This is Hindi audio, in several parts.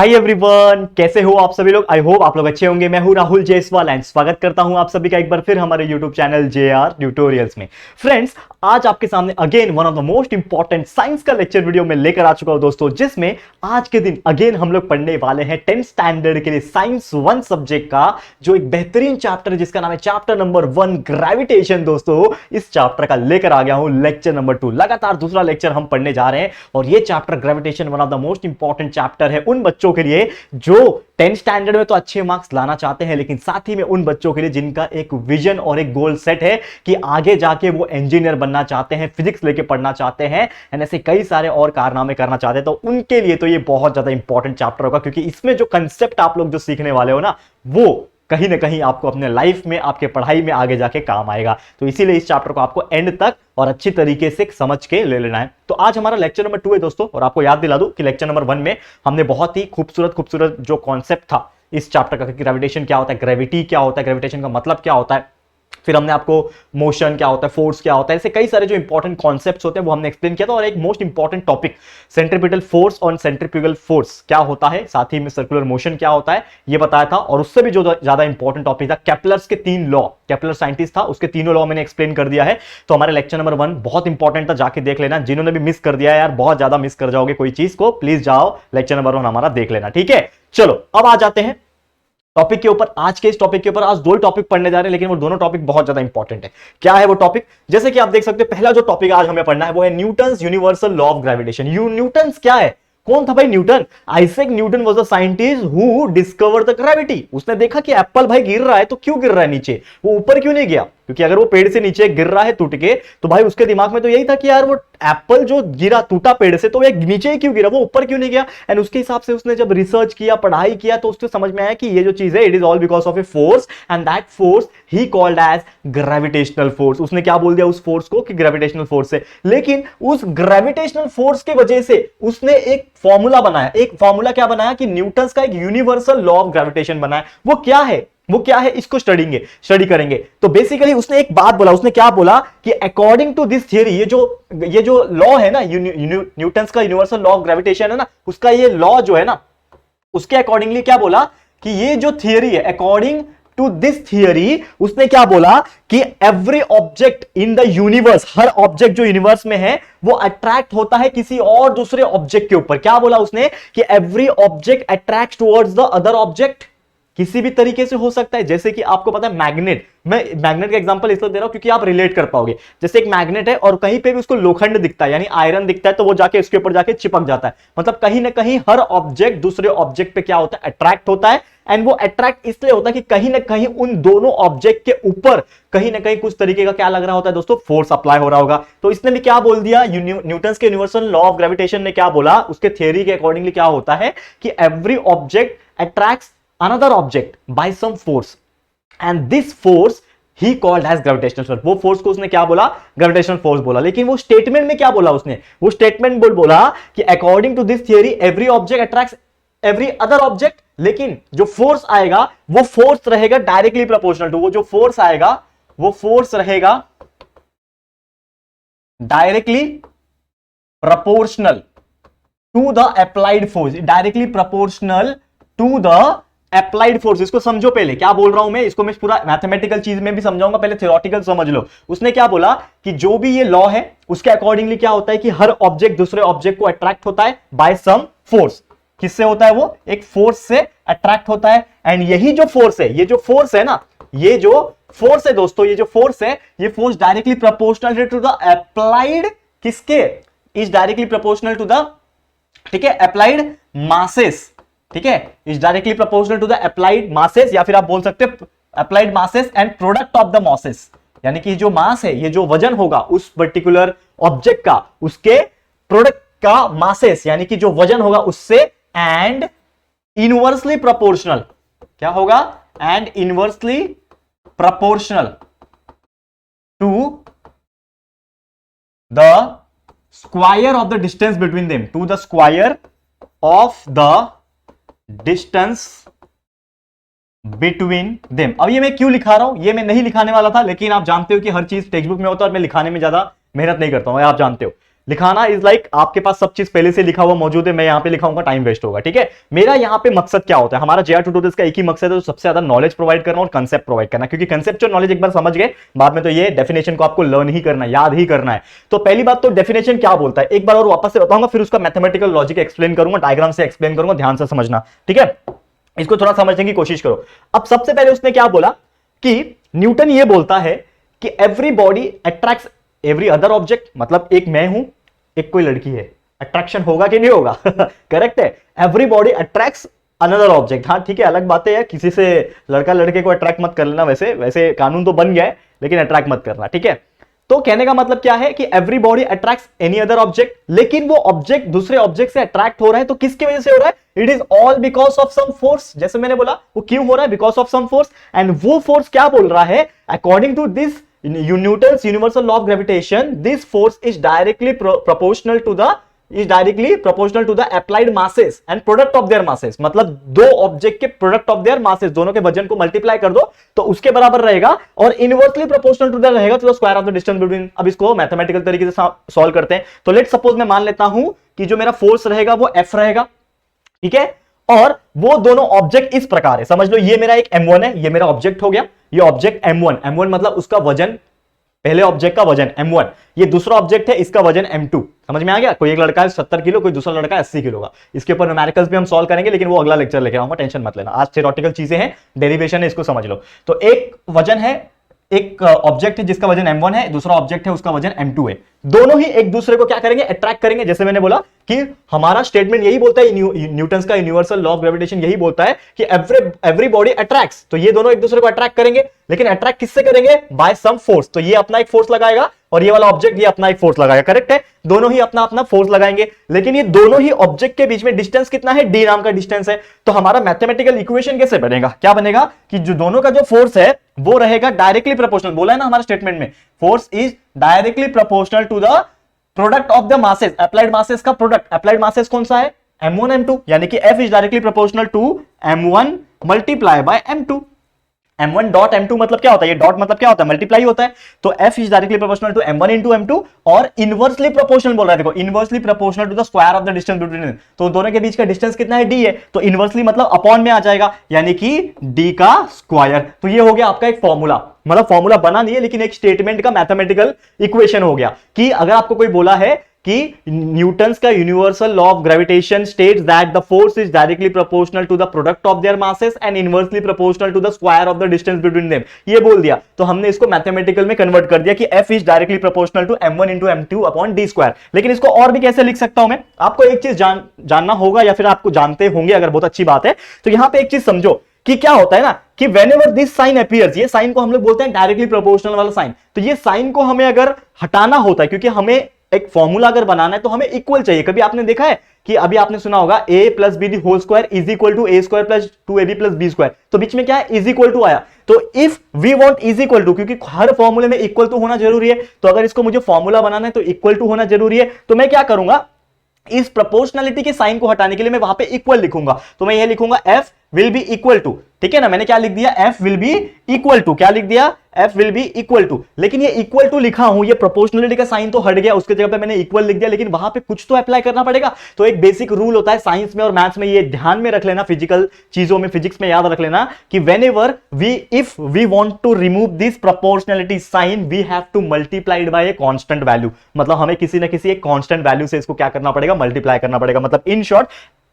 हाय एवरीवन, कैसे हो आप सभी लोग। आई होप आप लोग अच्छे होंगे। मैं हूं राहुल जायसवाल एंड स्वागत करता हूं आप सभी का एक बार फिर हमारे यूट्यूब चैनल JR ट्यूटोरियल्स में। फ्रेंड्स, आज आपके सामने again one of the most important science का लेक्चर वीडियो में लेकर आ चुका हूं दोस्तों, जिसमें आज के दिन अगेन हम लोग पढ़ने वाले हैं 10th स्टैंडर्ड के लिए साइंस 1 सब्जेक्ट का जो एक बेहतरीन चैप्टर है जिसका नाम है चैप्टर नंबर 1 ग्रेविटेशन। दोस्तों, इस चैप्टर का लेकर आ गया हूं लेक्चर नंबर 2। लगातार दूसरा लेक्चर हम पढ़ने जा रहे हैं और ये chapter gravitation one of the most important chapter है उन बच्चों के लिए जो 10th स्टैंडर्ड में तो अच्छे मार्क्स लाना चाहते हैं, लेकिन साथ ही में उन बच्चों के लिए जिनका एक विजन और एक गोल सेट है कि आगे जाके वो इंजीनियर बनना चाहते हैं, फिजिक्स लेके पढ़ना चाहते हैं एंड ऐसे कई सारे और कारनामे करना चाहते हैं। तो उनके लिए तो ये बहुत ज्यादा इंपॉर्टेंट चैप्टर होगा, क्योंकि इसमें जो कंसेप्ट आप लोग जो सीखने वाले हो ना, वो कहीं ना कहीं आपको अपने लाइफ में, आपके पढ़ाई में आगे जाके काम आएगा। तो इसीलिए इस चैप्टर को आपको एंड तक और अच्छी तरीके से समझ के ले लेना है। तो आज हमारा लेक्चर नंबर 2 है दोस्तों, और आपको याद दिला दूं कि लेक्चर नंबर 1 में हमने बहुत ही खूबसूरत जो कॉन्सेप्ट था इस चैप्टर का, ग्रेविटेशन क्या होता है, ग्रेविटी क्या होता है, ग्रेविटेशन का मतलब क्या होता है, फिर हमने आपको मोशन क्या होता है, फोर्स क्या होता है, ऐसे कई सारे जो इंपॉर्टेंट कॉन्सेप्ट्स होते हैं वो हमने एक्सप्लेन किया था। और एक most important topic centripetal force और सेंट्रीफ्यूगल फोर्स क्या होता है, साथ ही में सर्कुलर मोशन क्या होता है ये बताया था। और उससे भी जो ज्यादा इंपॉर्टेंट टॉपिक था केप्लर्स के 3 लॉ, केप्लर साइंटिस्ट था, उसके तीनों लॉ मैंने एक्सप्लेन कर दिया है। तो हमारे लेक्चर नंबर 1 बहुत इंपॉर्टेंट था, जाके देख लेना। जिन्होंने भी मिस कर दिया यार, बहुत ज्यादा मिस कर जाओगे कोई चीज को, प्लीज जाओ लेक्चर नंबर 1 हमारा देख लेना, ठीक है। चलो अब आ जाते हैं टॉपिक के ऊपर। आज के इस टॉपिक के ऊपर आज 2 टॉपिक पढ़ने जा रहे हैं, लेकिन वो दोनों टॉपिक बहुत ज्यादा इंपॉर्टेंट है। क्या है वो टॉपिक, जैसे कि आप देख सकते हैं, पहला जो टॉपिक आज हमें पढ़ना है वो है Newton's universal law of gravitation. Newton's क्या है, कौन था भाई Newton? Isaac Newton was the scientist who discovered the gravity. उसने देखा कि एप्पल भाई गिर रहा है तो क्यों गिर रहा है नीचे, वो ऊपर क्यों नहीं गया? क्योंकि अगर वो पेड़ से नीचे गिर रहा है टूट के, तो भाई उसके दिमाग में तो यही था कि यार वो एप्पल जो गिरा टूटा पेड़ से, तो वो नीचे ही क्यों गिरा, वो ऊपर क्यों नहीं गया? एंड उसके हिसाब से उसने जब रिसर्च किया, पढ़ाई किया, तो उसको समझ में आया कि ये जो चीज है it is all because of a force and that force ही कॉल्ड एज ग्रेविटेशनल फोर्स। उसने क्या बोल दिया उस फोर्स को कि ग्रेविटेशनल फोर्स है। लेकिन उस ग्रेविटेशनल फोर्स की वजह से उसने एक फॉर्मूला बनाया। एक फॉर्मूला क्या बनाया कि न्यूटन्स का एक यूनिवर्सल लॉ ऑफ ग्रेविटेशन बनाया। वो क्या है, वो क्या है, इसको स्टडी करेंगे। तो बेसिकली उसने एक बात बोला, उसने क्या बोला कि अकॉर्डिंग टू दिस थियरी, ये जो लॉ है ना, न्यूटन्स का यूनिवर्सल लॉ ऑफ ग्रेविटेशन है ना, उसका ये लॉ जो है ना, उसके अकॉर्डिंगली क्या बोला कि ये जो थियरी है, अकॉर्डिंग टू दिस थियरी, उसने क्या बोला कि every object in the universe, her object जो यूनिवर्स में है वो अट्रैक्ट होता है किसी और दूसरे ऑब्जेक्ट के ऊपर। क्या बोला उसने कि every object attract towards the other object. किसी भी तरीके से हो सकता है, जैसे कि आपको पता है मैग्नेट, मैं मैग्नेट का एग्जांपल इसलिए दे रहा हूं क्योंकि आप रिलेट कर पाओगे। जैसे एक मैग्नेट है और कहीं पे भी उसको लोखंड दिखता है, यानी आयरन दिखता है, तो वो जाके उसके ऊपर जाके चिपक जाता है। मतलब कहीं ना कहीं हर ऑब्जेक्ट दूसरे ऑब्जेक्ट पे क्या होता है, अट्रैक्ट होता है। एंड वो अट्रैक्ट इसलिए होता है कि कहीं ना कहीं उन दोनों ऑब्जेक्ट के ऊपर कहीं ना कहीं कुछ तरीके का क्या लग रहा होता है दोस्तों, फोर्स अप्लाई हो रहा होगा। तो इसने भी क्या बोल दिया, न्यूटन्स के यूनिवर्सल लॉ ऑफ ग्रेविटेशन ने क्या बोला, उसके थ्योरी के अकॉर्डिंगली क्या होता है कि every object attracts another object by some force and this force he called as gravitational force। वो फोर्स को उसने क्या बोला, ग्रेविटेशनल फोर्स बोला। लेकिन वो स्टेटमेंट में क्या बोला उसने, वो स्टेटमेंट बोला कि according to this theory every object attracts every other object. लेकिन जो फोर्स आएगा वो फोर्स रहेगा डायरेक्टली प्रोपोर्शनल टू, वो जो फोर्स आएगा वो फोर्स रहेगा directly proportional to the applied force, directly proportional to the applied force. इसको समझो, पहले क्या बोल रहा हूं मैं, इसको मैं पूरा मैथमेटिकल चीज में भी समझाऊंगा, पहले थ्योरेटिकल समझ लो। उसने क्या बोला कि जो भी ये लॉ है उसके अकॉर्डिंगली क्या होता है कि हर ऑब्जेक्ट दूसरे ऑब्जेक्ट को अट्रैक्ट होता है बाय सम फोर्स। किससे होता है वो, एक फोर्स से अट्रैक्ट होता है। एंड यही जो फोर्स है, ये जो फोर्स है ना, ये जो फोर्स है दोस्तों, ये जो फोर्स है, ये force directly proportional to the applied, किसके, is directly proportional to the, ठीक है, अप्लाइड मासेस, ठीक है, is directly proportional to the applied masses, या फिर आप बोल सकते हैं applied masses and product of the masses. यानी कि जो मास है, ये जो वजन होगा उस पर्टिकुलर ऑब्जेक्ट का, उसके प्रोडक्ट का मासेस, यानी कि जो वजन होगा उससे, एंड इनवर्सली प्रोपोर्शनल, क्या होगा, and inversely proportional to the square of the distance between them, to the square of the distance between them. अब ये मैं क्यों लिखा रहा हूं, ये मैं नहीं लिखाने वाला था, लेकिन आप जानते हो कि हर चीज टेक्स्ट बुक में होता है और मैं लिखाने में ज्यादा मेहनत नहीं करता हूं, आप जानते हो। लिखाना इज लाइक आपके पास सब चीज पहले से लिखा हुआ मौजूद है, मैं यहां पे लिखाऊंगा, टाइम वेस्ट होगा। ठीक है, मेरा यहां पे मकसद क्या होता है, हमारा जेआर ट्यूटोरियल्स का एक ही मकसद है, तो सबसे ज्यादा नॉलेज प्रोवाइड करना और कंसेप्ट प्रोवाइड करना, क्योंकि कंसेप्चुअल नॉलेज एक बार समझ गए, बाद में तो ये डेफिनेशन को आपको लर्न ही करना है, याद ही करना है। तो पहली बात तो डेफिनेशन क्या बोलता है एक बार और वापस से बताऊंगा, फिर उसका मैथमेटिकल लॉजिक एक्सप्लेन करूंगा, डायग्राम से एक्सप्लेन करूंगा, ध्यान से समझना। ठीक है, इसको थोड़ा समझने की कोशिश करो। अब सबसे पहले उसने क्या बोला कि न्यूटन ये बोलता है कि every body attracts every other object, मतलब एक मैं हूं, एक कोई लड़की है, अट्रैक्शन होगा कि नहीं होगा? करेक्ट है, every body attracts another object. हाँ ठीक है, अलग बात है यार, किसी से लड़का लड़के को अट्रैक्ट मत कर लेना, वैसे वैसे कानून तो बन गया है, लेकिन अट्रैक्ट मत करना। ठीक है, तो कहने का मतलब क्या है कि every body attracts any other object, लेकिन वो ऑब्जेक्ट दूसरे ऑब्जेक्ट से अट्रैक्ट हो रहा है, तो किसकी वजह से हो रहा है? It is all because of some force. जैसे मैंने बोला वो क्यों हो रहा है? Because of some force. And वो फोर्स क्या बोल रहा है? According to this Newton's universal law of gravitation, this force is directly proportional to the applied masses and product of their masses. मतलब दो ऑब्जेक्ट के प्रोडक्ट ऑफ देयर मासेस, दोनों के वजन को मल्टीप्लाई कर दो तो उसके बराबर रहेगा, और इनवर्सली प्रोपोर्शनल टू द रहेगा to the square of the distance between. अब इसको मैथमेटिकल तरीके से सॉल्व करते हैं। तो लेट सपोज मैं मान लेता हूं कि जो मेरा फोर्स रहेगा वो F रहेगा, ठीक है, और वो दोनों ऑब्जेक्ट इस प्रकार है, समझ लो ये मेरा एक M1 है, ये मेरा ऑब्जेक्ट हो गया, ये ऑब्जेक्ट M1 मतलब उसका वजन, पहले ऑब्जेक्ट का वजन M1, ये दूसरा ऑब्जेक्ट है, इसका वजन M2। समझ में आ गया? कोई एक लड़का है 70 किलो, कोई दूसरा लड़का है 80 किलो का। इसके ऊपर न्यूमेरिकल्स भी हम सॉल्व करेंगे, लेकिन वो अगला लेक्चर लेके आऊंगा, टेंशन मत लेना। आज थ्योरेटिकल चीजें हैं, डेरिवेशन है, इसको समझ लो। तो एक वजन है, एक ऑब्जेक्ट है जिसका वजन M1 है, दूसरा ऑब्जेक्ट है उसका वजन M2 है, दोनों ही एक दूसरे को क्या करेंगे? अट्रैक्ट करेंगे। जैसे मैंने बोला कि हमारा स्टेटमेंट यही बोलता है, न्यूटन्स का यूनिवर्सल लॉ ऑफ ग्रेविटेशन यही बोलता है कि एवरी बॉडी अट्रैक्ट्स, तो ये दोनों एक दूसरे को अट्रैक्ट करेंगे, लेकिन अट्रैक्ट किससे करेंगे? By some force. तो ये अपना एक फोर्स लगाएगा और ये वाला ऑब्जेक्ट ये अपना एक फोर्स लगाएगा, करेक्ट है, दोनों ही अपना अपना फोर्स लगाएंगे, लेकिन ये दोनों ही ऑब्जेक्ट के बीच में डिस्टेंस कितना है? d नाम का डिस्टेंस है। तो हमारा मैथमेटिकल इक्वेशन कैसे बनेगा? क्या बनेगा कि जो दोनों का जो फोर्स है वो रहेगा डायरेक्टली प्रोपोर्शनल, बोला है ना हमारे स्टेटमेंट में, force is directly proportional to the product of the masses, applied masses का प्रोडक्ट। अप्लाइड मासेस कौन सा है? M1 M2, यानी कि F is directly proportional to M1 multiply by M2। M1 dot M2 मतलब क्या होता है? ये डॉट मतलब क्या होता है? मल्टीप्लाई होता है। तो F is directly proportional to M1 into M2, और इनवर्सली प्रोपोर्शनल बोल रहा है, देखो inversely proportional to the square of the distance between. तो दोनों के बीच का डिस्टेंस कितना है? d है, तो इनवर्सली मतलब अपॉन में आ जाएगा, यानी कि d का स्क्वायर। तो ये हो गया आपका एक फॉर्मूला, मतलब फॉर्मूला बना नहीं है, लेकिन एक स्टेटमेंट का मैथमेटिकल इक्वेशन हो गया कि अगर आपको कोई बोला है कि न्यूटन्स का universal law of gravitation states that the force is directly proportional to the product of their masses and inversely proportional to the square of the distance between them, ये बोल दिया, तो हमने इसको मैथमेटिकल में कन्वर्ट कर दिया कि F is directly proportional to M1 into M2 upon d square. लेकिन इसको और भी कैसे लिख सकता हूं मैं? आपको एक चीज जानना होगा, या फिर आपको जानते होंगे अगर बहुत अच्छी बात है, तो यहां पर एक चीज समझो कि क्या होता है ना कि whenever this sign appears, ये साइन को हम लोग बोलते हैं डायरेक्टली प्रोपोर्शनल वाला साइन, तो ये साइन को हमें अगर हटाना होता है, क्योंकि हमें एक फॉर्मूला अगर बनाना है तो हमें इक्वल चाहिए। कभी आपने देखा है कि अभी आपने सुना होगा a plus b the whole square is equal to a square plus 2ab plus b square, तो बीच में क्या है? इज इक्वल टू आया। तो if we want is equal to, क्योंकि हर फॉर्मूले में इक्वल टू होना जरूरी है, तो अगर इसको मुझे फॉर्मूला बनाना है तो इक्वल टू होना जरूरी है, तो मैं क्या करूंगा? इस प्रोपोर्शनलिटी के साइन को हटाने के लिए मैं वहां पे इक्वल लिखूंगा, तो मैं ये लिखूंगा F will be equal to, ठीक है ना, मैंने क्या लिख दिया? F will be equal to, क्या लिख दिया? F will be equal to. लेकिन ये इक्वल टू लिखा हूं, ये प्रोपोर्शनलिटी का साइन तो हट गया, उसके जगह पे मैंने इक्वल लिख दिया, लेकिन वहां पे कुछ तो अप्लाई करना पड़ेगा। तो एक बेसिक रूल होता है साइंस में और मैथ्स में, ये ध्यान में रख लेना, फिजिकल चीजों में, फिजिक्स में याद रख लेना कि whenever if we want to remove this proportionality sign, we have to multiply it by a constant value. मतलब हमें किसी ना किसी एक कांस्टेंट वैल्यू से इसको क्या करना पड़ेगा? मल्टीप्लाई करना पड़ेगा। मतलब इन शॉर्ट,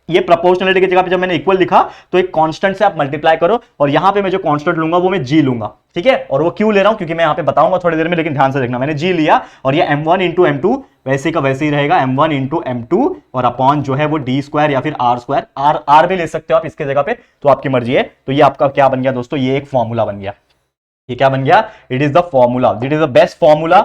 ये प्रोपोर्शनलिटी की जगह पे जब मैंने इक्वल लिखा तो एक कांस्टेंट से आप मल्टीप्लाई करो, और यहां पे मैं जो कांस्टेंट लूंगा वो मैं g लूंगा, ठीक है। और वो क्यों ले रहा हूं? क्योंकि मैं यहां पे बताऊंगा थोड़ी देर में, लेकिन ध्यान से देखना, मैंने g लिया और ये m1 इंटू m2 वैसे का वैसे ही रहेगा, m1 इंटू m2 और अपॉन जो है वो d स्क्वायर या फिर r स्क्वायर, r भी ले सकते हो आप इसके जगह पे, तो आपकी मर्जी है। तो ये आपका क्या बन गया दोस्तों? ये एक फॉर्मूला बन गया। ये क्या बन गया? It is the formula, it is the best formula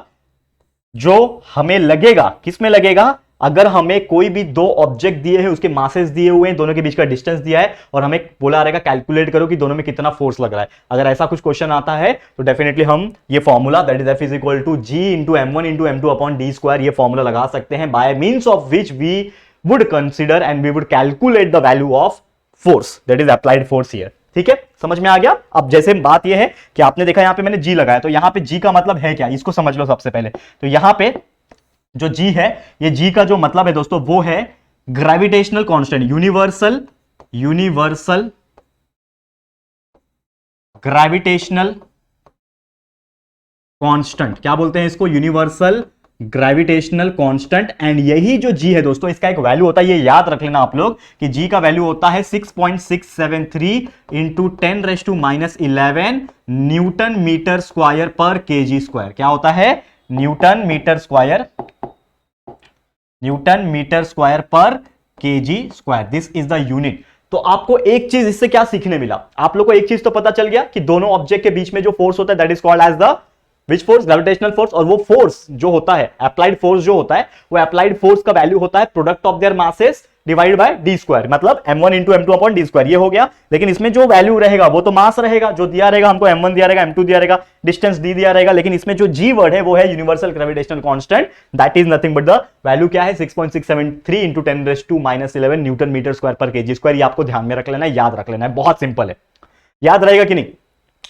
जो हमें लगेगा, किस में लगेगा? अगर हमें कोई भी दो ऑब्जेक्ट दिए हैं, उसके मासेस दिए हुए हैं, दोनों के बीच का डिस्टेंस दिया है और हमें बोला रहेगा कैलकुलेट करो कि दोनों में कितना फोर्स लग रहा है। अगर ऐसा कुछ क्वेश्चन आता है तो डेफिनेटली हम ये formula that is F is equal to G into M1 into M2 upon D square, ये फॉर्मूला लगा सकते हैं, by means of which we would consider and we would calculate the value of force that is applied force here. ठीक है, समझ में आ गया? अब जैसे बात यह है कि आपने देखा यहां पे मैंने G लगाया, तो यहां पे G का मतलब है क्या, इसको समझ लो सबसे पहले। तो यहां पे जो जी है, ये जी का जो मतलब है दोस्तों वो है gravitational constant, universal universal gravitational constant, क्या बोलते हैं इसको, यूनिवर्सल ग्रेविटेशनल कांस्टेंट। एंड यही जो जी है दोस्तों, इसका एक वैल्यू होता है, ये याद रख लेना आप लोग कि जी का वैल्यू होता है 6.673 इंटू 10⁻⁻11 न्यूटन मीटर स्क्वायर पर केजी स्क्वायर। क्या होता है, newton metre square, newton metre square पर kg square, this is the unit. तो आपको एक चीज इससे क्या सीखने मिला, आप लोग को एक चीज तो पता चल गया कि दोनों ऑब्जेक्ट के बीच में जो फोर्स होता है that is called as the which force, gravitational force. और वो फोर्स जो होता है, अप्लाइड फोर्स जो होता है, वो अप्लाइड फोर्स का वैल्यू होता है product of their masses divide by D square, मतलब m1 into m2 upon D square, ये हो गया। लेकिन इसमें जो वैल्यू रहेगा वो तो मास रहेगा, जो दिया रहेगा हमको m1 दिया रहेगा, m2 दिया रहेगा, डिस्टेंस डी दिया रहेगा। लेकिन इसमें जो जी वर्ड है वो है universal gravitational constant, that is nothing but the value क्या है 6.673 इंटू 10⁻⁻11 न्यूटन मीटर स्क्वायर पर केजी स्क्वायर। ये आपको ध्यान में रख लेना है, याद रख लेना है, बहुत सिंपल है, याद रहेगा कि नहीं,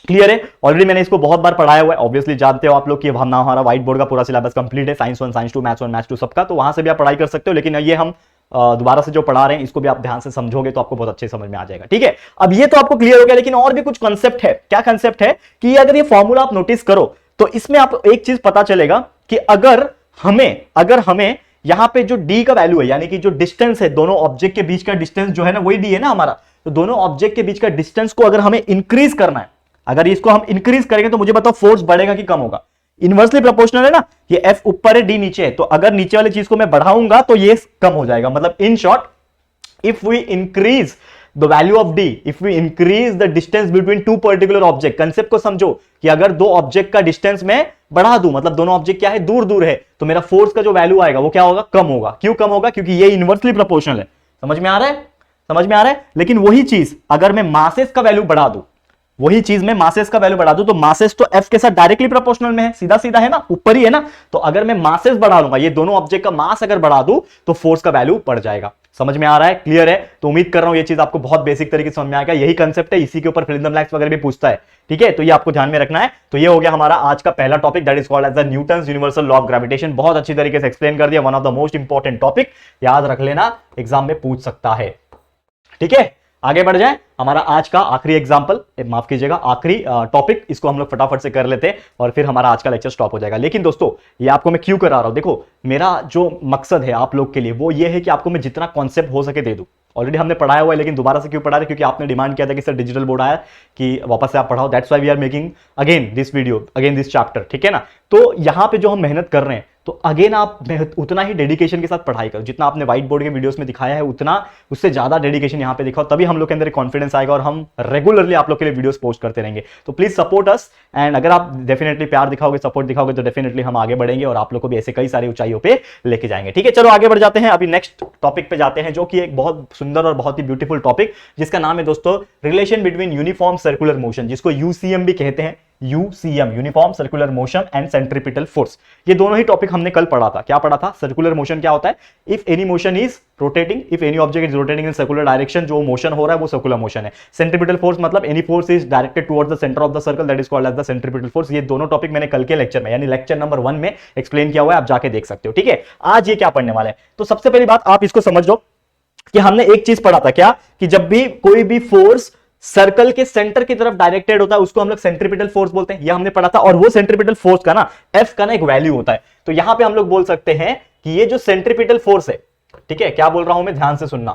क्लियर है। ऑलरेडी मैंने इसको बहुत बार पढ़ाया हुआ है, ऑब्वियसली जानते हो आप लोग कि हमारा व्हाइट बोर्ड का पूरा सिलेबस कंप्लीट है, साइंस 1 साइंस 2 मैथ्स 1 मैथ्स 2 सबका, तो वहां से भी आप पढ़ाई कर सकते हो। लेकिन ये हम दोबारा से जो पढ़ा रहे हैं इसको भी आप ध्यान से समझोगे तो आपको बहुत अच्छे समझ में आ जाएगा, ठीक है। अब ये तो आपको क्लियर हो गया, लेकिन और भी कुछ कंसेप्ट है। क्या कंसेप्ट है कि अगर ये फॉर्मूला आप नोटिस करो तो इसमें आप एक चीज पता चलेगा कि अगर हमें यहां पे जो डी का वैल्यू है, यानी कि जो डिस्टेंस है, दोनों ऑब्जेक्ट के बीच का डिस्टेंस जो है ना, वही डी है ना हमारा, तो दोनों ऑब्जेक्ट के बीच का डिस्टेंस को अगर हमें इंक्रीज करना है, अगर इसको हम इंक्रीज करेंगे तो मुझे बताओ फोर्स बढ़ेगा कि कम होगा, इनवर्सली प्रोपोर्शनल है ना, ये F ऊपर है डी नीचे है, तो अगर नीचे वाली चीज को मैं बढ़ाऊंगा तो ये कम हो जाएगा। मतलब in short, if we increase the value of d, if we increase the distance between two particular object, concept को समझो कि अगर दो ऑब्जेक्ट का डिस्टेंस मैं बढ़ा दूं, मतलब दोनों ऑब्जेक्ट क्या है, दूर दूर है, तो मेरा फोर्स का जो वैल्यू आएगा वो क्या होगा, कम होगा। क्यों कम होगा, क्योंकि ये इनवर्सली प्रोपोर्शनल है। समझ में आ रहा है, समझ में आ रहा है। लेकिन वही चीज अगर मैं मासेस का वैल्यू बढ़ा दूं, वही चीज में मासेस का वैल्यू बढ़ा दूं, तो मासेस तो एफ के साथ डायरेक्टली प्रोपोर्शनल में है, सीधा सीधा है ना, ऊपर ही है ना। तो अगर मैं मासेस बढ़ा लूंगा, ये दोनों ऑब्जेक्ट का मास अगर बढ़ा दूं तो फोर्स का वैल्यू बढ़ जाएगा। समझ में आ रहा है, क्लियर है। तो उम्मीद कर रहा हूं ये चीज आपको बहुत बेसिक तरीके से समझ में आएगा। यही कंसेप्ट है, इसी के ऊपर फिल इन द ब्लैंक्स वगैरह भी पूछता है, ठीक है। तो ये आपको ध्यान में रखना है। तो ये हो गया हमारा आज का पहला topic, that is called as the Newton's universal law of gravitation. बहुत अच्छी तरीके से एक्सप्लेन कर दिया, one of the most important topic, याद रख लेना, एग्जाम में पूछ सकता है, ठीक है। आगे बढ़ जाए, हमारा आज का आखिरी एग्जांपल, माफ कीजिएगा आखिरी टॉपिक, इसको हम लोग फटाफट से कर लेते हैं और फिर हमारा आज का लेक्चर स्टॉप हो जाएगा। लेकिन दोस्तों ये आपको मैं क्यों करा रहा हूं, देखो मेरा जो मकसद है आप लोग के लिए वो ये है कि आपको मैं जितना कॉन्सेप्ट हो सके दे दूं। ऑलरेडी हमने पढ़ाया हुआ है, लेकिन दोबारा से क्यों पढ़ा रहे, क्योंकि आपने डिमांड किया था कि सर डिजिटल बोर्ड आया कि वापस से आप पढ़ाओ, that's why we are making again this video, again this chapter, ठीक है ना। तो यहां पे जो हम मेहनत कर रहे हैं, तो अगेन आप उतना ही डेडिकेशन के साथ पढ़ाई करो, जितना आपने व्हाइट बोर्ड के वीडियोस में दिखाया है उतना उससे ज्यादा डेडिकेशन यहां पे दिखाओ, तभी हम लोग के अंदर कॉन्फिडेंस आएगा और हम रेगुलरली आप लोग के लिए वीडियोस पोस्ट करते रहेंगे। तो प्लीज सपोर्ट अस, एंड अगर आप डेफिनेटली प्यार दिखाओगे, सपोर्ट दिखाओगे, तो डेफिनेटली हम आगे बढ़ेंगे और आप लोग को भी ऐसे कई सारी ऊंचाइयों पे लेके जाएंगे, ठीक है। चलो आगे बढ़ जाते हैं, अभी नेक्स्ट टॉपिक पे जाते हैं, जो कि एक बहुत सुंदर और बहुत ही ब्यूटीफुल टॉपिक, जिसका नाम है दोस्तों relation between uniform circular motion, जिसको यूसीएम भी कहते हैं, UCM, uniform circular motion and centripetal force. ये दोनों ही टॉपिक हमने कल पढ़ा था। क्या पढ़ा था, सर्कुलर मोशन क्या होता है, if any motion is rotating, if any object is rotating in circular direction, जो मोशन हो रहा है वो सर्कुलर मोशन है। सेंट्रीपिटल फोर्स मतलब any force is directed towards the centre of the circle, that is called as the centripetal force. ये दोनों टॉपिक मैंने कल के लेक्चर में, यानी लेक्चर नंबर 1 में एक्सप्लेन किया हुआ है, आप जाके देख सकते हो, ठीक है। आज ये क्या पढ़ने वाला है, तो सबसे पहली बात आप इसको समझ लो कि हमने एक चीज पढ़ा था, क्या कि जब भी कोई भी फोर्स सर्कल के सेंटर की तरफ डायरेक्टेड होता है उसको हम लोग सेंट्रीपिटल फोर्स बोलते हैं, ये हमने पढ़ा था। और वो सेंट्रीपिटल फोर्स का ना एफ का ना एक वैल्यू होता है, तो यहां पे हम लोग बोल सकते हैं कि ये जो सेंट्रीपिटल फोर्स है, ठीक है, क्या बोल रहा हूं मैं, ध्यान से सुनना,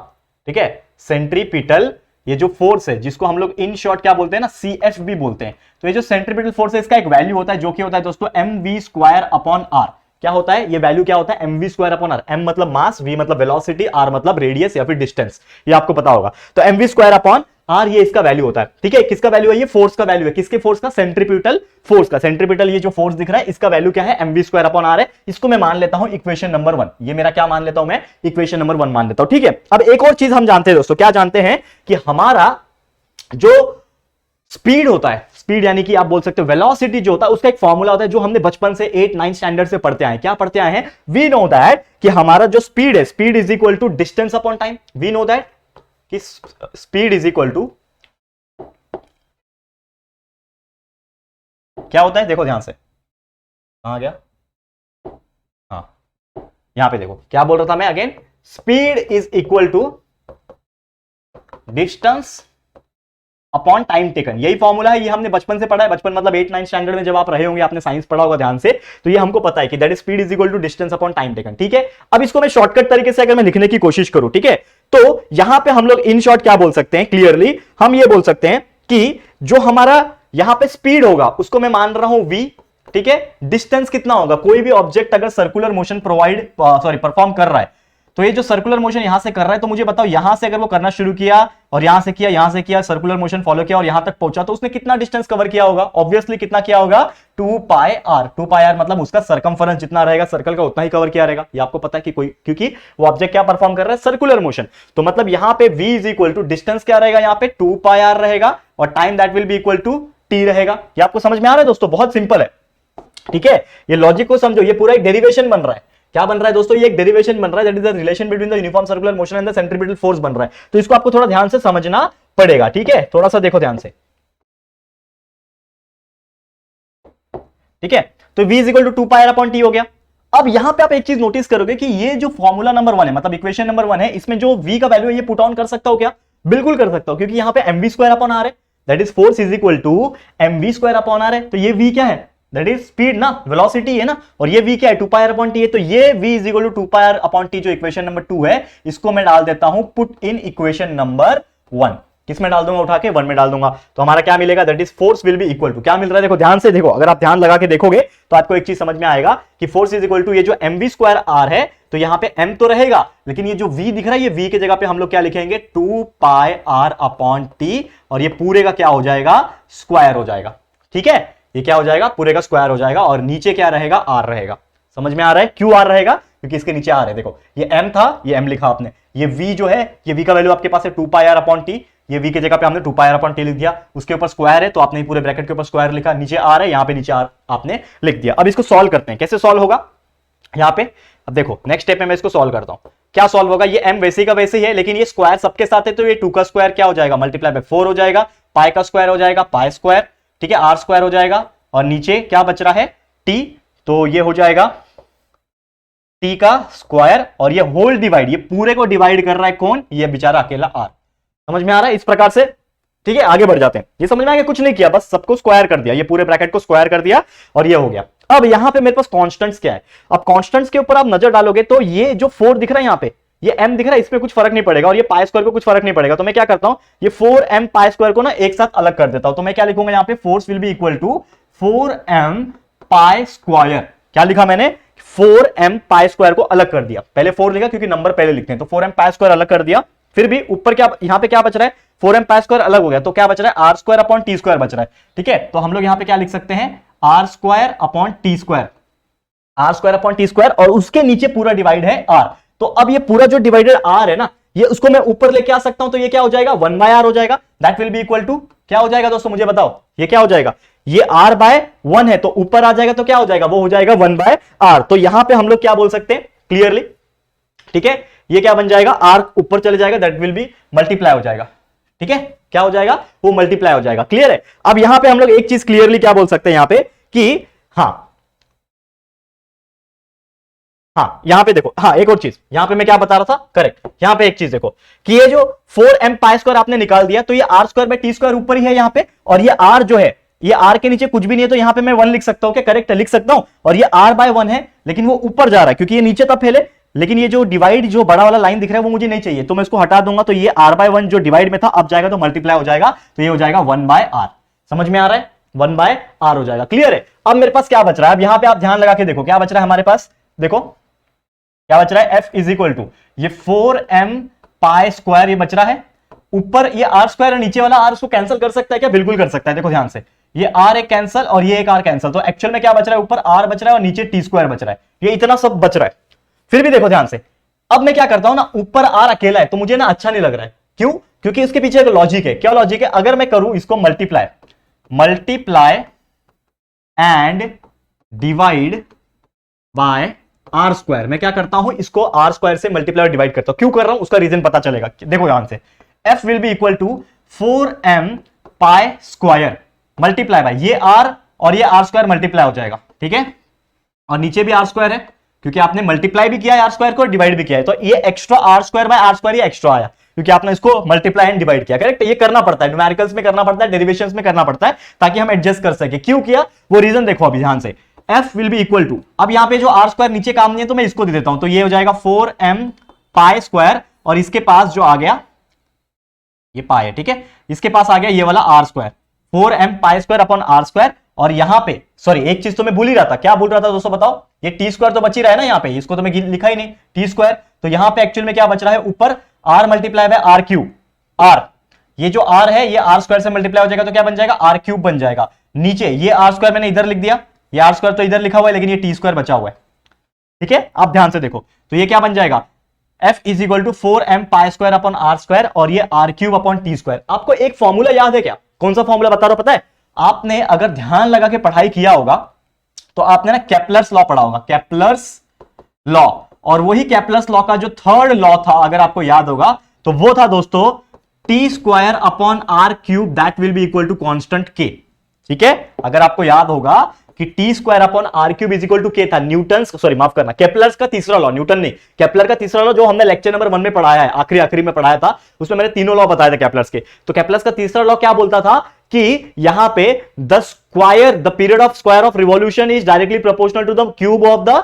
ठीक है। सेंट्रीपिटल ये जो फोर्स है, जिसको हम लोग इन शॉर्ट क्या बोलते हैं ना, सीएफ भी बोलते हैं, तो ये जो सेंट्रीपिटल फोर्स है इसका एक वैल्यू होता है, जो कि होता है दोस्तों mv² अपॉन आर। क्या होता है ये वैल्यू, क्या होता है mv² अपॉन आर। m मतलब मास, v मतलब वेलोसिटी, r मतलब रेडियस या फिर डिस्टेंस, ये आपको पता होगा। तो mv² अपॉन आर ये इसका वैल्यू होता है, ठीक है। किसका वैल्यू है, ये फोर्स का वैल्यू है, किसके फोर्स का, सेंट्रीपिटल फोर्स का। सेंट्रीपिटल ये जो फोर्स दिख रहा है इसका वैल्यू क्या है, mv² अपॉन आर है। इसको मैं मान लेता हूं इक्वेशन नंबर 1, ये मेरा क्या मान लेता हूं मैं, इक्वेशन नंबर 1 मान लेता हूं, ठीक है। अब एक और चीज हम जानते हैं दोस्तों, क्या जानते हैं कि हमारा जो स्पीड होता है, स्पीड यानी कि आप बोल सकते हो वेलोसिटी जो होता है, उसका एक फॉर्मूला होता है जो हमने बचपन से 8-9 स्टैंडर्ड से पढ़ते आए हैं। क्या पढ़ते आए हैं, वी नो दैट कि हमारा जो स्पीड है, speed is equal to distance upon time. We know that कि स्पीड इज इक्वल टू क्या होता है, देखो ध्यान से, कहां गया, हाँ यहां पे देखो क्या बोल रहा था मैं again, speed is equal to distance upon time taken. यही फॉर्मूला है, ये हमने बचपन से पढ़ा है, बचपन मतलब 8 9 स्टैंडर्ड में जब आप रहे होंगे, आपने साइंस पढ़ा होगा ध्यान से, तो ये हमको पता है कि that is speed is equal to distance upon time taken. ठीक है, अब इसको मैं शॉर्टकट तरीके से अगर मैं लिखने की कोशिश करूं, ठीक है, तो यहां पे हम लोग इन शॉर्ट क्या बोल सकते हैं, क्लियरली हम ये बोल सकते हैं कि जो हमारा यहां पे स्पीड होगा उसको मैं मान रहा हूं v, ठीक है, डिस्टेंस कितना होगा, कोई भी ऑब्जेक्ट अगर सर्कुलर मोशन परफॉर्म कर रहा है, तो ये जो सर्कुलर मोशन यहां से कर रहा है, तो मुझे बताओ यहां से अगर वो करना शुरू किया और यहां से किया सर्कुलर मोशन फॉलो किया और यहां तक पहुंचा, तो उसने कितना डिस्टेंस कवर किया होगा, ऑब्वियसली कितना किया होगा, 2 पाई आर। 2 पाई आर मतलब उसका सरकमफरेंस जितना रहेगा सर्कल का उतना ही कवर किया रहेगा। ये आपको पता है कि कोई, क्योंकि वो ऑब्जेक्ट क्या परफॉर्म कर रहा है, सर्कुलर मोशन। तो मतलब यहां पे v is equal to distance क्या रहेगा, यहां पे 2 पाई आर रहेगा और time that will be equal to t रहेगा। ये आपको समझ में आ रहा है दोस्तों, बहुत सिंपल है। ठीक है, ये लॉजिक को समझो, ये पूरा एक डेरिवेशन बन रहा है। क्या बन रहा है दोस्तों, ये एक डेरिवेशन बन रहा है, that is the relation between the uniform circular motion and the centripetal force बन रहा है। तो इसको आपको थोड़ा ध्यान से समझना पड़ेगा। ठीक है, थोड़ा सा देखो ध्यान से। ठीक है, तो v is equal to 2 pi r upon t हो गया। अब यहां पे आप एक चीज नोटिस करोगे कि ये जो फॉर्मूला नंबर 1 है, मतलब इक्वेशन नंबर 1 है, इसमें जो v का वैल्यू है ये पुट ऑन कर सकता हो क्या, बिल्कुल कर सकता हूं, क्योंकि यहां पे mv स्क्वायर अपॉन आर है, that is force is equal to mv square upon r है। तो ये v क्या है, दैट इज स्पीड ना, वेलोसिटी है ना, और ये v क्या है, 2 पाई आर अपॉन टी है। तो ये v is equal to 2 pi r upon t जो इक्वेशन नंबर 2 है, इसको मैं डाल देता हूं पुट इन इक्वेशन नंबर 1। किस में डाल दूंगा, उठा के 1 में डाल दूंगा। तो हमारा क्या मिलेगा, that is force will be equal to, क्या मिल रहा है देखो ध्यान से देखो, अगर आप ध्यान लगा के देखोगे तो आपको एक चीज समझ में आएगा कि फोर्स इज इक्वल टू ये जो mv स्क्वायर आर है, तो यहां पे m तो रहेगा, लेकिन ये जो v दिख रहा है, ये v के जगह पे हम लोग क्या लिखेंगे, 2 पाई आर अपॉन टी, और ये पूरे का क्या हो जाएगा, स्क्वायर हो जाएगा। ठीक है, ये क्या हो जाएगा, पूरे का स्क्वायर हो जाएगा, और नीचे क्या रहेगा, आर रहेगा। समझ में आ रहा है क्यों आर रहेगा, क्योंकि इसके नीचे आर है। देखो ये m था, ये m लिखा आपने, ये v जो है, ये v का वैल्यू आपके पास है 2 पाई आर अपॉन टी, ये v की जगह पे हमने 2 पाई आर अपॉन टी लिख दिया, उसके ऊपर स्क्वायर है तो आपने पूरे ब्रैकेट के ऊपर स्क्वायर लिखा, नीचे आर है, यहां पे नीचे आर आपने लिख दिया। अब इसको सॉल्व करते हैं, कैसे सॉल्व होगा यहां पे, अब देखो नेक्स्ट स्टेप में मैं इसको सॉल्व करता हूं। क्या सॉल्व होगा, ये m वैसे का वैसे ही है, लेकिन ये स्क्वायर सबके साथ है, तो ये 2 का स्क्वायर क्या हो जाएगा, मल्टीप्लाई बाय 4 हो जाएगा, पाई का स्क्वायर हो जाएगा पाई स्क्वायर, ठीक है, आर स्क्वायर हो जाएगा, और नीचे क्या बच रहा है, t, तो ये हो जाएगा t का स्क्वायर, और ये होल डिवाइड, ये पूरे को डिवाइड कर रहा है कौन, ये बेचारा अकेला r। समझ में आ रहा है इस प्रकार से। ठीक है, आगे बढ़ जाते हैं। ये समझ में आ गया, कुछ नहीं किया, बस सबको स्क्वायर कर दिया, ये पूरे ब्रैकेट को स्क्वायर कर दिया, और ये हो गया। अब यहां पे मेरे पास कांस्टेंट्स क्या है, अब कांस्टेंट्स के ऊपर आप नजर डालोगे तो ये जो 4 दिख रहा है यहां पे, ये m दिख रहा है, इसमें कुछ फर्क नहीं पड़ेगा, और ये पाई स्क्वायर को कुछ फर्क नहीं पड़ेगा। तो मैं क्या करता हूं, ये 4m पाई स्क्वायर को ना एक साथ अलग कर देता हूं। तो मैं क्या लिखूंगा यहां पे, force will be equal to 4m pi square. क्या लिखा मैंने, 4m पाई स्क्वायर को अलग कर दिया, पहले 4 लिखा क्योंकि नंबर पहले लिखते हैं, तो 4m पाई स्क्वायर अलग कर दिया। फिर भी ऊपर क्या, यहां पे क्या बच रहा है, 4m पाई स्क्वायर अलग हो गया, तो क्या बच रहा है, r square upon t square बच रहा है। ठीक है, तो हम लोग यहां पे क्या लिख सकते हैं, r square upon t square, r square upon t square, और उसके नीचे पूरा डिवाइड है आर। तो अब ये पूरा जो डिवाइडेड आर है ना, ये उसको मैं ऊपर लेके आ सकता हूं, तो ये क्या हो जाएगा, 1 बाय आर हो जाएगा, that will be equal to, क्या हो जाएगा दोस्तों मुझे बताओ, ये क्या हो जाएगा, ये r बाय 1 है, तो ऊपर आ जाएगा, तो क्या हो जाएगा, वो हो जाएगा 1 बाय आर। तो यहां पे हम लोग क्या बोल सकते हैं क्लियरली, ठीक है, ये क्या बन जाएगा, r ऊपर चले जाएगा, दैट विल बी मल्टीप्लाई हो जाएगा। ठीक है, क्या हो जाएगा, वो मल्टीप्लाई हो जाएगा। क्लियर है। अब यहां पे हम लोग एक चीज क्लियरली क्या बोल सकते हैं यहां पे कि हाँ यहां पे देखो, हाँ एक और चीज यहां पे मैं क्या बता रहा था, करेक्ट, यहां पे एक चीज देखो कि ये जो 4m पाई स्क्वायर आपने निकाल दिया, तो ये r square by T square ऊपर ही है यहां पे, और ये r जो है, ये r के नीचे कुछ भी नहीं है, तो यहां पे मैं 1 लिख सकता हूं क्या, करेक्ट लिख सकता हूं, और ये r बाय 1 है, लेकिन वो ऊपर जा रहा है क्योंकि ये नीचे था पहले, लेकिन ये जो डिवाइड, जो बड़ा वाला लाइन दिख रहा है वो मुझे नहीं चाहिए, तो मैं इसको हटा दूंगा, तो ये r बाय 1 जो डिवाइड में था अब जाएगा तो मल्टीप्लाई हो जाएगा, तो ये हो जाएगा 1 बाय r। समझ में आ रहा है, 1 बाय r हो जाएगा। क्लियर है। अब मेरे पास क्या बच रहा है, अब यहां पे आप ध्यान लगा के देखो क्या बच रहा है हमारे पास, देखो क्या बच रहा है, f इज इक्वल टू ये 4m पाई स्क्वायर, ये बच रहा है, ऊपर ये r स्क्वायर है, नीचे वाला r उसको कैंसिल कर सकता है क्या, बिल्कुल कर सकता है। देखो ध्यान से, ये r एक कैंसिल और ये एक r कैंसिल, तो एक्चुअल में क्या बच रहा है, ऊपर r बच रहा है और नीचे t स्क्वायर बच रहा है, ये इतना सब बच रहा है। फिर भी देखो ध्यान से, अब मैं क्या करता हूं ना, ऊपर r अकेला है तो मुझे ना अच्छा नहीं लग रहा है, क्यों, क्योंकि इसके पीछे एक लॉजिक है। क्या लॉजिक है, अगर मैं करूं इसको multiply and divide by r square, मैं क्या करता हूं, इसको आर स्क्वायर से मल्टीप्लाई और डिवाइड करता हूं, क्यों कर रहा हूं उसका रीजन पता चलेगा। देखो ध्यान से, f will be equal to 4m pi square multiply by ये r, और ये आर स्क्वायर मल्टीप्लाई हो जाएगा, ठीक है, और नीचे भी आर स्क्वायर है, क्योंकि आपने मल्टीप्लाई भी किया है आर स्क्वायर को, डिवाइड भी किया है, तो ये extra r square by r square ये एक्स्ट्रा आया क्योंकि आपने इसको मल्टीप्लाई एंड डिवाइड किया। करेक्ट, ये करना पड़ता है, न्यूमेरिकल्स में करना पड़ता है, डेरिवेशंस में करना पड़ता है, ताकि हम एडजस्ट कर सके। क्यों किया वो रीजन देखो अभी ध्यान से। f will be equal to, अब यहां पे जो आर स्क्वायर नीचे काम नहीं है तो मैं इसको दे देता हूं, तो ये हो जाएगा 4m पाई स्क्वायर, और इसके पास जो आ गया ये पाई है, ठीक है, इसके पास आ गया ये वाला r square, 4m pi square upon are square. और यहां पे सॉरी एक चीज तो मैं भूल ही रहा था, क्या भूल रहा था दोस्तों बताओ, ये टी स्क्वायर तो बच ही रहा है ना यहाँ पे, इसको तो मैं लिखा ही नहीं टी स्क्वायर, तो यहां पे एक्चुअल में क्या बच रहा है, ऊपर r multiply by are cube, r ये जो आर है ये आर स्क्वायर से मल्टीप्लाई हो जाएगा तो क्या बन जाएगा, आर क्यूब बन जाएगा। नीचे ये आर स्क्वायर मैंने इधर लिख दिया, ये आर स्क्वायर तो इधर लिखा हुआ है लेकिन ये टी स्क्वायर बचा हुआ है, ठीक है, आप ध्यान से देखो, तो ये क्या बन जाएगा, f is equal to 4m pi square upon are square, और ये r cube upon t square. आपको एक फॉर्मूला याद है क्या, कौन सा फॉर्मूला बता रहा हूं पता है, आपने अगर ध्यान लगा के पढ़ाई किया होगा तो आपने ना केपलर्स लॉ पढ़ा होगा, केपलर्स लॉ, और वही केपलर्स लॉ का जो थर्ड लॉ था अगर आपको याद होगा तो वो था दोस्तों t square upon r cube that will be equal to constant k, ठीक है, अगर आपको याद होगा कि t square upon r cube is equal to k था, न्यूटन सॉरी माफ करना केपलर्स का तीसरा लॉ, न्यूटन नहीं, केपलर का तीसरा लॉ जो हमने लेक्चर नंबर 1 में पढ़ाया है, आखिरी में पढ़ाया था, उसमें मैंने तीनों लॉ बताया था केपलर्स के। तो केपलर्स का तीसरा लॉ क्या बोलता था कि यहां पे the period of square of revolution is directly proportional to the cube of the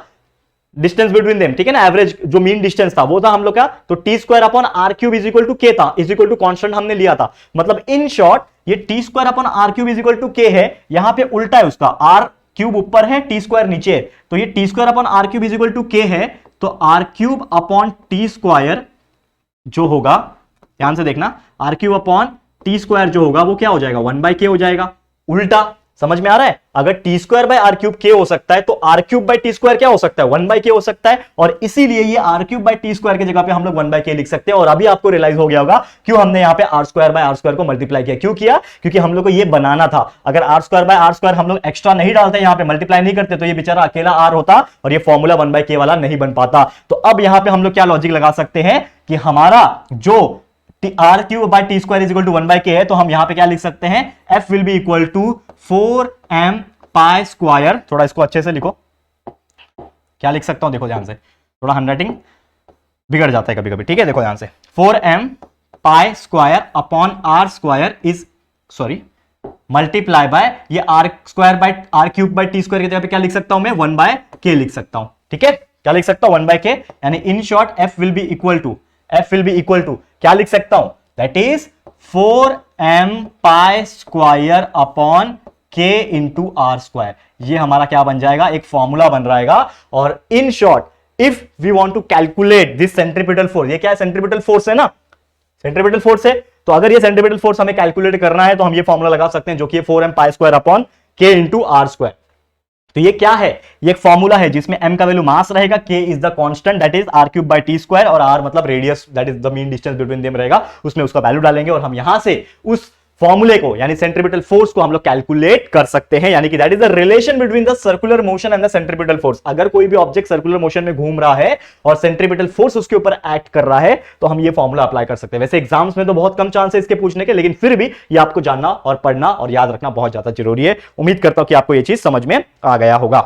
distance between them, ठीक है ना, एवरेज जो मीन डिस्टेंस था वो था हम लोग का, तो t square upon r cube is equal to k था, इज इक्वल टू कांस्टेंट हमने लिया था, मतलब इन शॉर्ट ये t square upon r cube is equal to k है, यहां पे उल्टा है उसका, आर क्यूब ऊपर है टी स्क्वायर नीचे है, तो ये t square upon r cube is equal to k है, तो r cube upon t square जो होगा, ध्यान से देखना, r cube upon t square जो होगा वो क्या हो जाएगा, 1/k हो जाएगा, उल्टा, समझ में आ रहा है, अगर t square by are cube k हो सकता है तो r cube by T square क्या हो सकता है, 1/k हो सकता है, और इसीलिए ये r cube by T square की जगह पे हम लोग 1/k लिख सकते हैं। और अभी आपको रियलाइज हो गया होगा क्यों हमने यहाँ पे r square by r square को मल्टीप्लाई किया, क्यों किया, क्योंकि हम लोग को ये बनाना था, अगर r square by r square हम लोग एक्स्ट्रा नहीं डालते, यहाँ पे मल्टीप्लाई नहीं करते, तो ये बेचारा अकेला आर होता और ये फॉर्मूला 1/k वाला नहीं बन पाता। तो अब यहाँ पे हम लोग क्या लॉजिक लगा सकते हैं कि हमारा जो r cube by T square is equal to 1/k है, तो हम यहां पे क्या लिख सकते हैं, f will be equal to 4m pi square, थोड़ा इसको अच्छे से लिखो, क्या लिख सकता हूं देखो ध्यान से, थोड़ा हैंडराइटिंग बिगड़ जाता है कभी कभी, ठीक है, देखो ध्यान से, 4m pi square upon are square is sorry multiply by ये R square by are cube by T square की जगह पे क्या लिख सकता हूं मैं, 1/k लिख सकता हूं, ठीक है, क्या लिख सकता हूं 1/k, यानी in short f will be equal to क्या लिख सकता हूं, that is 4m pi square upon k into r square, ये हमारा क्या बन जाएगा, एक फॉर्मूला बन रहेगा। और in short if we want to calculate this centripetal force, ये क्या है, सेंट्रीपिटल फोर्स है ना, सेंट्रीपिटल फोर्स है, तो अगर ये सेंट्रीपिटल फोर्स हमें कैलकुलेट करना है तो हम ये फॉर्मूला लगा सकते हैं जो कि 4m pi square upon k into r square. तो ये क्या है, ये एक फॉर्मूला है जिसमें m का वैल्यू मास रहेगा, k is the constant that is r cube by T square, और r मतलब radius that is the mean distance between them रहेगा, उसमें उसका वैल्यू डालेंगे और हम यहां से उस फॉर्मूले को यानी सेंट्रीपिटल फोर्स को हम लोग कैलकुलेट कर सकते हैं, यानी कि that is the relation between the circular motion and the centripetal force. अगर कोई भी ऑब्जेक्ट सर्कुलर मोशन में घूम रहा है और सेंट्रीपिटल फोर्स उसके ऊपर एक्ट कर रहा है तो हम ये फॉर्मूला अप्लाई कर सकते हैं। वैसे एग्जाम्स में तो बहुत कम चांस है इसके पूछने के, लेकिन फिर भी ये आपको जानना और पढ़ना और याद रखना बहुत ज्यादा जरूरी है। उम्मीद करता हूं कि आपको ये चीज समझ में आ गया होगा।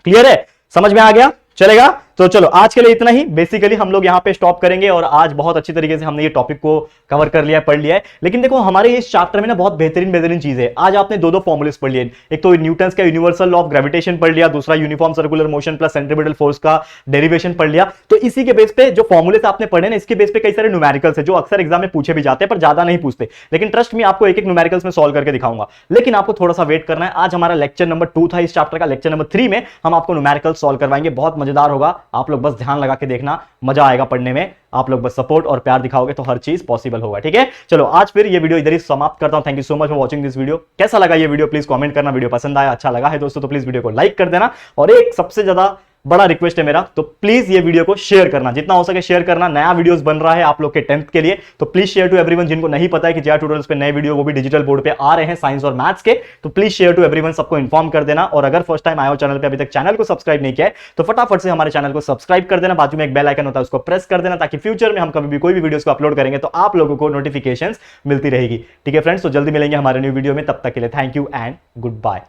क्लियर है, समझ में आ गया, चलेगा। तो चलो आज के लिए इतना ही, बेसिकली हम लोग यहां पे स्टॉप करेंगे और आज बहुत अच्छी तरीके से हमने ये टॉपिक को कवर कर लिया, पढ़ लिया है। लेकिन देखो हमारे इस चैप्टर में ना बहुत बेहतरीन चीज है। आज आपने दो फॉर्मूलेस पढ़ लिए, एक तो न्यूटन का यूनिवर्सल लॉ ऑफ ग्रेविटेशन पढ़ लिया, दूसरा uniform circular motion plus centripetal force का डेरिवेशन पढ़ लिया। तो इसी के बेस पे जो फॉर्मूलेस आपने पढ़े ना, इसके बेस पे कई सारे न्यूमेरिकल्स है जो अक्सर एग्जाम में पूछे भी जाते हैं पर ज्यादा नहीं पूछते, लेकिन ट्रस्ट में आपको एक न्यूमेरिकल्स में सॉल्व करके दिखाऊंगा। लेकिन आपको थोड़ा सा वेट करना है। आज हमारा लेक्चर नंबर 2 था इस चैप्टर का, लेक्चर नंबर 3 में हम आपको न्यूमेरिकल सॉल्व करवाएंगे, बहुत मजेदार होगा। आप लोग बस ध्यान लगा के देखना, मजा आएगा पढ़ने में। आप लोग बस सपोर्ट और प्यार दिखाओगे तो हर चीज पॉसिबल होगा। ठीक है, चलो आज फिर ये वीडियो इधर ही समाप्त करता हूं। Thank you so much for watching this video. कैसा लगा ये वीडियो प्लीज कमेंट करना। वीडियो पसंद आया, अच्छा लगा है दोस्तों तो प्लीज वीडियो को लाइक कर देना। और एक सबसे ज्यादा बड़ा रिक्वेस्ट है मेरा, तो प्लीज ये वीडियो को शेयर करना, जितना हो सके शेयर करना। नया वीडियोस बन रहा है आप लोग के 10th के लिए, तो प्लीज शेयर टू एवरीवन। जिनको नहीं पता है कि जेआर ट्यूटोरियल्स पे नए वीडियो वो भी डिजिटल बोर्ड पे आ रहे हैं साइंस और मैथ्स के, तो प्लीज शेयर टू एवरीवन, सबको इन्फॉर्म कर देना। और अगर फर्स्ट टाइम आए हो चैनल पे, अभी तक चैनल को सब्सक्राइब नहीं किया है, तो फटाफट से हमारे चैनल को सब्सक्राइब कर देना। बाजू में एक बेल आइकन होता है, उसको प्रेस कर देना, ताकि फ्यूचर में हम कभी भी कोई भी वीडियोस को अपलोड करेंगे तो आप लोगों को नोटिफिकेशंस मिलती रहेगी। ठीक है फ्रेंड्स, तो जल्दी मिलेंगे हमारे न्यू वीडियो में। तब तक के लिए thank you and good bye.